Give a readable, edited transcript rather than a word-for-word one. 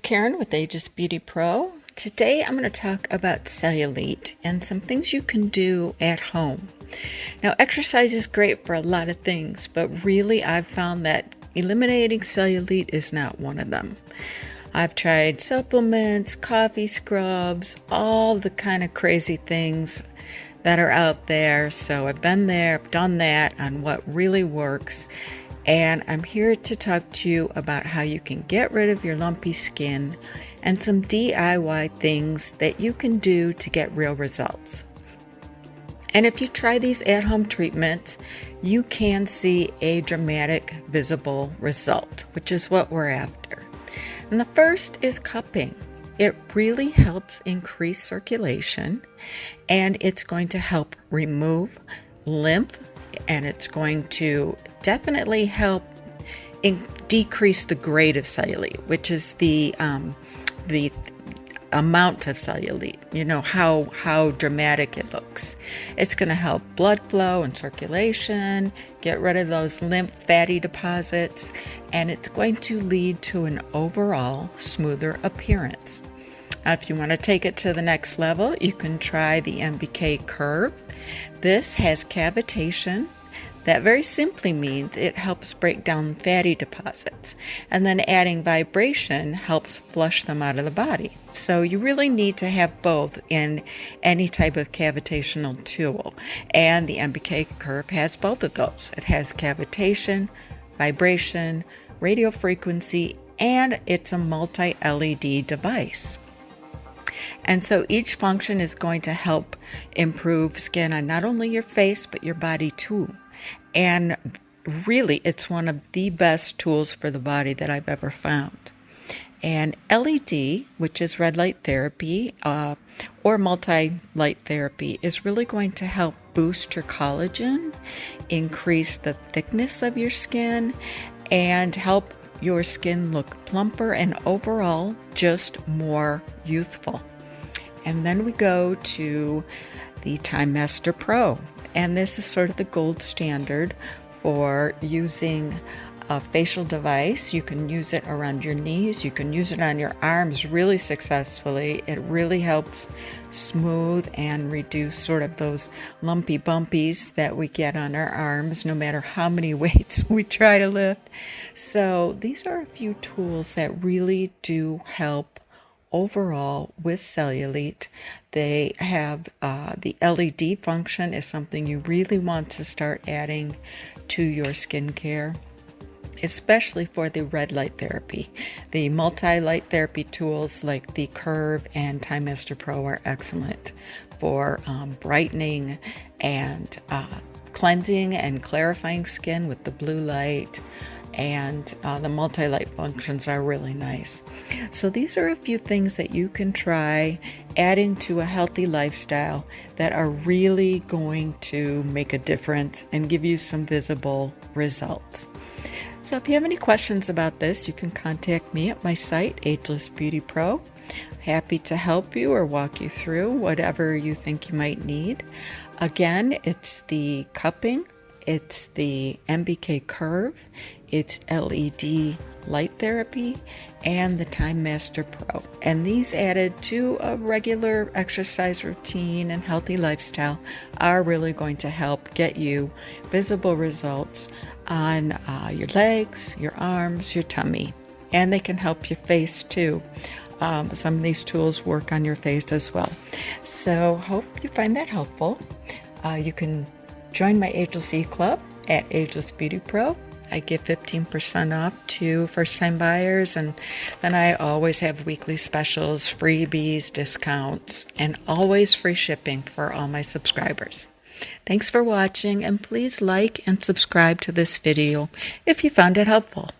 Karen with Ageless Beauty Pro. Today I'm going to talk about cellulite and some things you can do at home. Now, exercise is great for a lot of things, but really I've found that eliminating cellulite is not one of them. I've tried supplements, coffee scrubs, all the kind of crazy things that are out there. So I've been there, I've done that on what really works. And I'm here to talk to you about how you can get rid of your lumpy skin and some DIY things that you can do to get real results. And if you try these at-home treatments, you can see a dramatic visible result, which is what we're after. And the first is cupping. It really helps increase circulation, and it's going to help remove lymph, and it's going to definitely help decrease the grade of cellulite, which is the amount of cellulite, how dramatic it looks. It's going to help blood flow and circulation, get rid of those lymph fatty deposits, and it's going to lead to an overall smoother appearance. Now, if you want to take it to the next level, you can try the MBK Curve. This has cavitation. That very simply means it helps break down fatty deposits, and then adding vibration helps flush them out of the body. So you really need to have both in any type of cavitational tool, and the MBK Curve has both of those. It has cavitation, vibration, radio frequency, and it's a multi-LED device. And so each function is going to help improve skin on not only your face, but your body too. And really, it's one of the best tools for the body that I've ever found. And LED, which is red light therapy or multi-light therapy, is really going to help boost your collagen, increase the thickness of your skin, and help your skin look plumper and overall just more youthful. And then we go to the Time Master Pro. And this is sort of the gold standard for using a facial device. You can use it around your knees. You can use it on your arms really successfully. It really helps smooth and reduce sort of those lumpy bumpies that we get on our arms, no matter how many weights we try to lift. So these are a few tools that really do help overall with cellulite. They have the LED function is something you really want to start adding to your skincare, especially for the red light therapy. The multi-light therapy tools like the Curve and Time Master Pro are excellent for brightening and cleansing and clarifying skin with the blue light. And the multi-light functions are really nice. So these are a few things that you can try adding to a healthy lifestyle that are really going to make a difference and give you some visible results. So if you have any questions about this, you can contact me at my site, Ageless Beauty Pro. Happy to help you or walk you through whatever you think you might need. Again, it's the cupping, it's the MBK Curve, it's LED light therapy, and the Time Master Pro. And these added to a regular exercise routine and healthy lifestyle are really going to help get you visible results on your legs, your arms, your tummy. And they can help your face too. Some of these tools work on your face as well. So hope you find that helpful. You can join my Ageless Club at Ageless Beauty Pro. I give 15% off to first-time buyers, and then I always have weekly specials, freebies, discounts, and always free shipping for all my subscribers. Thanks for watching, and please like and subscribe to this video if you found it helpful.